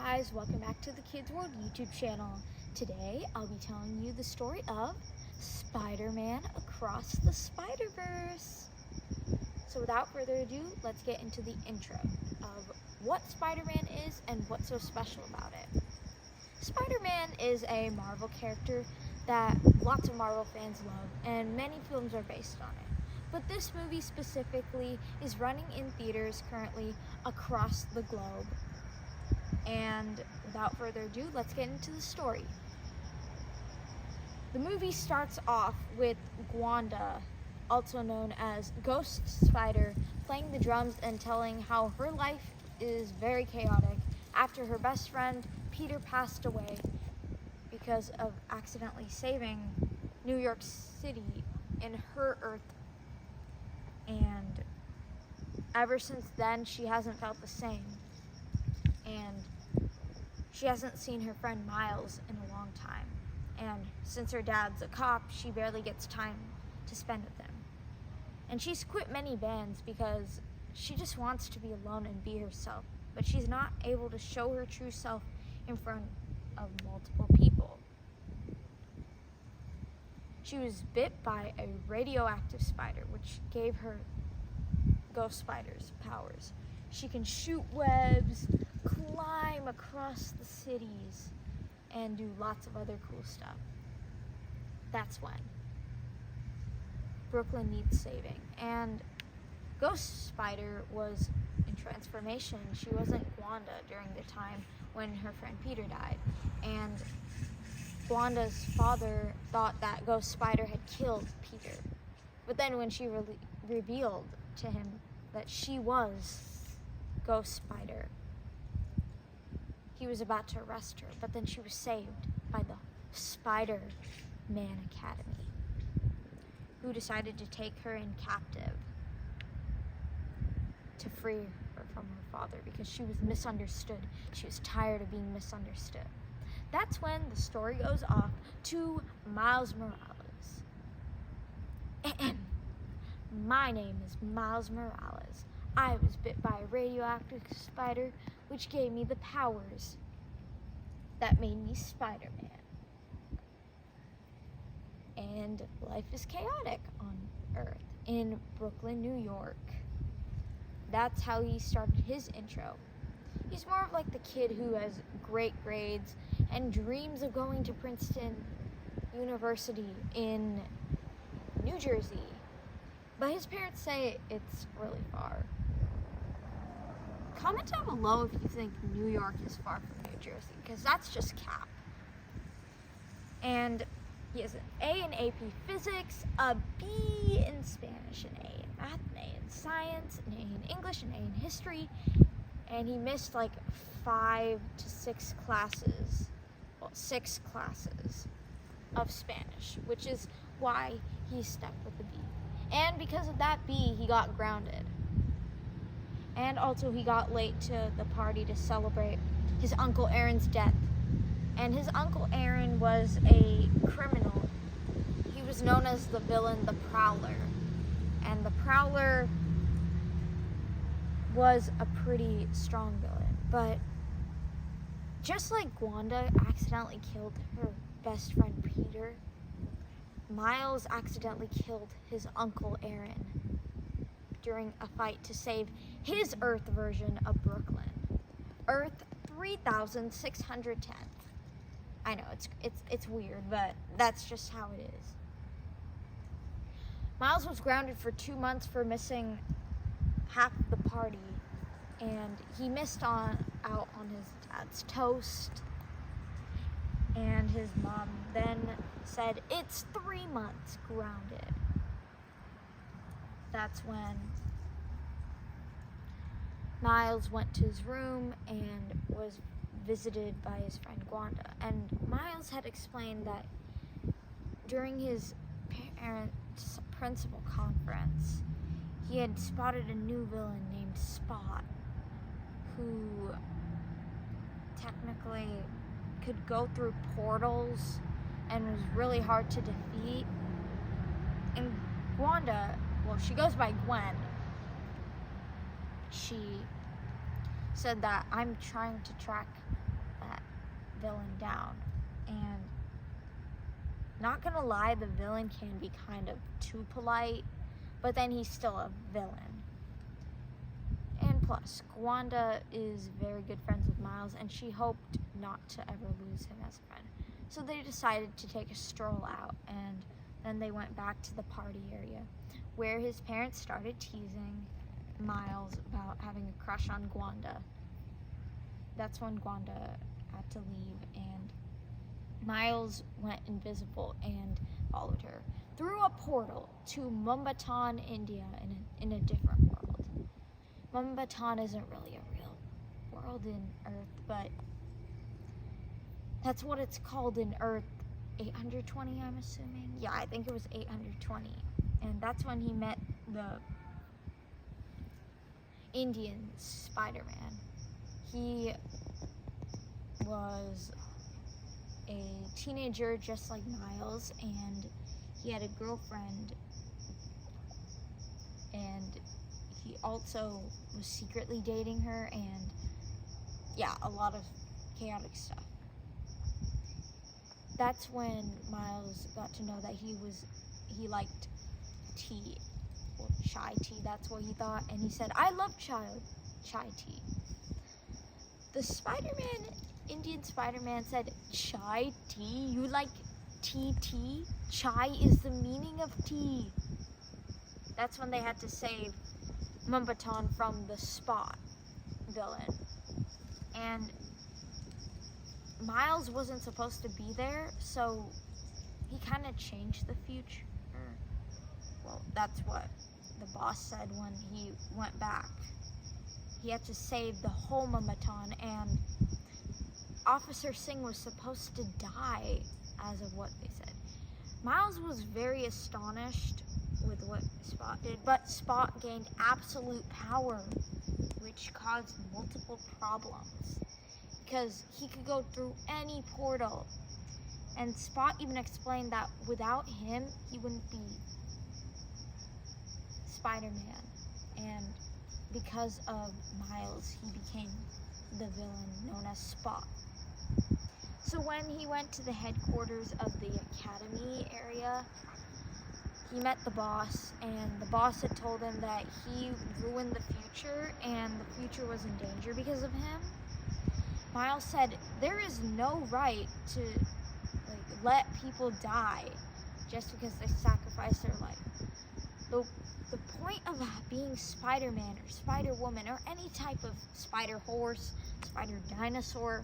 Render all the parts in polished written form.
guys, welcome back to the Kids World YouTube channel. Today I'll be telling you the story of Spider-Man Across the Spider-Verse. So without further ado, let's get into the intro of what Spider-Man is and what's so special about it. Spider-Man is a Marvel character that lots of Marvel fans love, and many films are based on it. But this movie specifically is running in theaters currently across the globe. And without further ado, let's get into the story. The movie starts off with Gwanda, also known as Ghost Spider, playing the drums and telling how her life is very chaotic after her best friend Peter passed away because of accidentally saving New York City in her Earth. And ever since then, she hasn't felt the same. And she hasn't seen her friend Miles in a long time. And since her dad's a cop, she barely gets time to spend with him. And she's quit many bands because she just wants to be alone and be herself. But she's not able to show her true self in front of multiple people. She was bit by a radioactive spider, which gave her Ghost Spider's powers. She can shoot webs, climb across the cities, and do lots of other cool stuff. That's when Brooklyn needs saving. And Ghost Spider was in transformation. She wasn't Gwanda during the time when her friend Peter died. And Gwanda's father thought that Ghost Spider had killed Peter. But then when she revealed to him that she was Ghost Spider, he was about to arrest her, but then she was saved by the Spider-Man Academy, who decided to take her in captive to free her from her father because she was misunderstood. She was tired of being misunderstood. That's when the story goes off to Miles Morales. My name is Miles Morales. I was bit by a radioactive spider, which gave me the powers that made me Spider-Man. And life is chaotic on Earth in Brooklyn, New York. That's how he started his intro. He's more of like the kid who has great grades and dreams of going to Princeton University in New Jersey. But his parents say it's really far. Comment down below if you think New York is far from New Jersey, because that's just cap. And he has an A in AP Physics, a B in Spanish, an A in Math, an A in Science, an A in English, an A in History, and he missed like 5 to 6 classes, well, 6 classes of Spanish, which is why he's stuck with the B. And because of that B, he got grounded. And also he got late to the party to celebrate his Uncle Aaron's death. And his Uncle Aaron was a criminal. He was known as the villain, the Prowler. And the Prowler was a pretty strong villain. But just like Gwanda accidentally killed her best friend Peter, Miles accidentally killed his Uncle Aaron during a fight to save his Earth version of Brooklyn, Earth 3610th. I know it's weird, but that's just how it is. Miles was grounded for 2 months for missing half the party, and he missed out on his dad's toast. And his mom then said, "It's 3 months grounded." That's when Miles went to his room and was visited by his friend Gwanda. And Miles had explained that during his parents' principal conference, he had spotted a new villain named Spot, who technically could go through portals and was really hard to defeat. And Gwanda, well, she goes by Gwen, she said that I'm trying to track that villain down. And not gonna lie, the villain can be kind of too polite, but then he's still a villain. And plus, Gwanda is very good friends with Miles, and she hoped not to ever lose him as a friend. So they decided to take a stroll out, and then they went back to the party area, where his parents started teasing Miles about having a crush on Gwanda. That's when Gwanda had to leave, and Miles went invisible and followed her through a portal to Mumbattan, India, in a different world. Mumbattan isn't really a real world in Earth, but that's what it's called in Earth 820, I'm assuming. Yeah, I think it was 820. And that's when he met the Indian Spider-Man. He was a teenager just like Miles, and he had a girlfriend, and he also was secretly dating her, and yeah, a lot of chaotic stuff. That's when Miles got to know that he liked tea, well, chai tea, that's what he thought, and he said, "I love chai tea." The Indian Spider-Man said, "Chai tea? You like tea? Chai is the meaning of tea." That's when they had to save Mumbattan from the Spot villain. And Miles wasn't supposed to be there, so he kind of changed the future. Well, that's what the boss said when he went back. He had to save the whole Mumbattan, and Officer Singh was supposed to die as of what they said. Miles was very astonished with what Spot did, but Spot gained absolute power, which caused multiple problems, because he could go through any portal. And Spot even explained that without him, he wouldn't be Spider-Man. And because of Miles, he became the villain known as Spot. So when he went to the headquarters of the academy area, he met the boss, and the boss had told him that he ruined the future, and the future was in danger because of him. Miles said, "There is no right to let people die just because they sacrifice their life. The point of being Spider-Man or Spider-Woman or any type of Spider-Horse, Spider-Dinosaur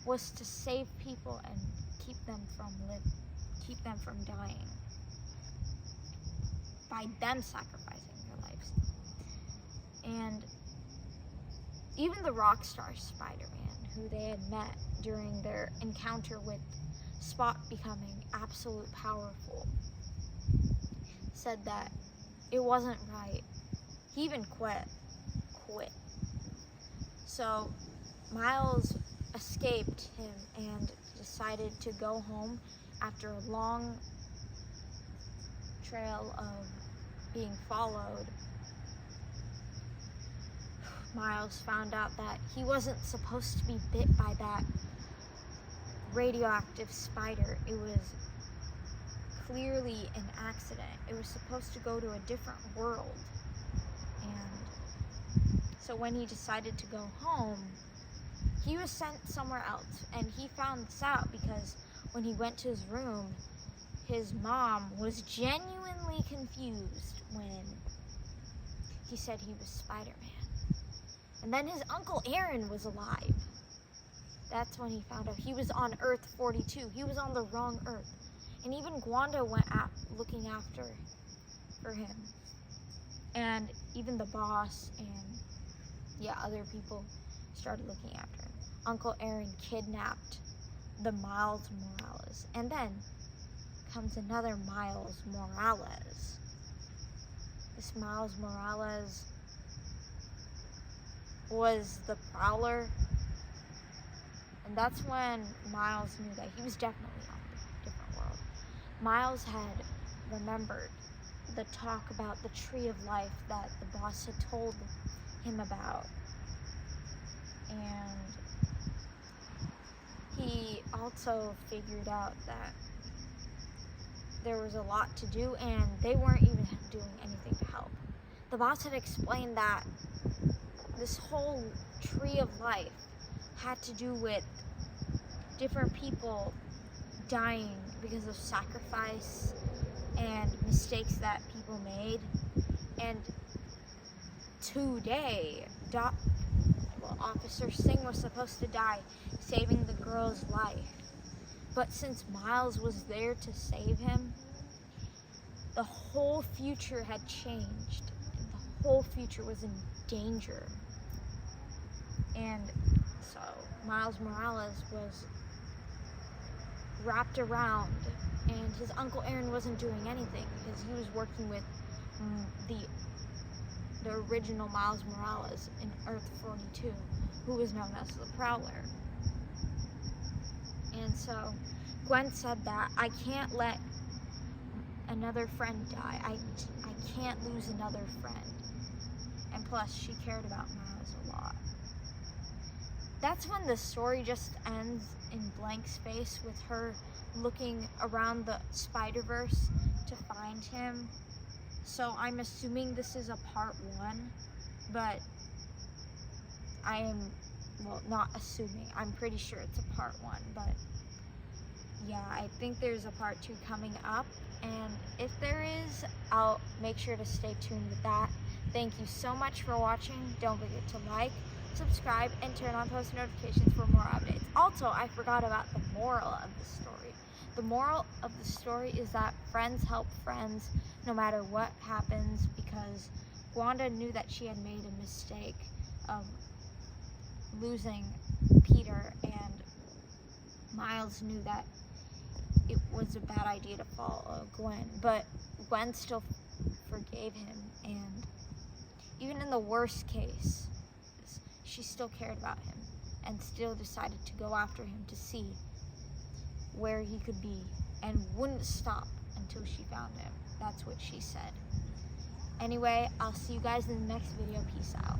was to save people and keep them from dying by them sacrificing their lives." And even the rock star Spider-Man, who they had met during their encounter with Spot becoming absolute powerful, said that it wasn't right. He even quit. So Miles escaped him and decided to go home after a long trail of being followed. Miles found out that he wasn't supposed to be bit by that radioactive spider. It was clearly an accident. It was supposed to go to a different world. And so when he decided to go home, he was sent somewhere else. And he found this out because when he went to his room, his mom was genuinely confused when he said he was Spider-Man. And then his Uncle Aaron was alive. That's when he found out he was on Earth 42. He was on the wrong Earth. And even Gwanda went looking for him. And even the boss and other people started looking after him. Uncle Aaron kidnapped the Miles Morales. And then comes another Miles Morales. This Miles Morales was the Prowler. And that's when Miles knew that he was definitely on a different world. Miles had remembered the talk about the tree of life that the boss had told him about. And also figured out that there was a lot to do and they weren't even doing anything to help. The boss had explained that this whole tree of life had to do with different people dying because of sacrifice and mistakes that people made. And today, Officer Singh was supposed to die saving the girl's life. But since Miles was there to save him, the whole future had changed. And the whole future was in danger. And so Miles Morales was wrapped around, and his Uncle Aaron wasn't doing anything because he was working with the original Miles Morales in Earth 42, who was known as the Prowler. And so Gwen said that I can't let another friend die. I can't lose another friend. And plus, she cared about Miles a lot. That's when the story just ends in blank space with her looking around the Spider-Verse to find him. So I'm assuming this is a part 1, but I am, well, not assuming. I'm pretty sure it's a part 1, but yeah, I think there's a part 2 coming up, and if there is, I'll make sure to stay tuned with that. Thank you so much for watching. Don't forget to like, subscribe, and turn on post notifications for more updates. Also, I forgot about the moral of the story. The moral of the story is that friends help friends no matter what happens, because Wanda knew that she had made a mistake of losing Peter, and Miles knew that it was a bad idea to follow Gwen, but Gwen still forgave him, and even in the worst case, she still cared about him and still decided to go after him to see where he could be, and wouldn't stop until she found him. That's what she said. Anyway, I'll see you guys in the next video. Peace out.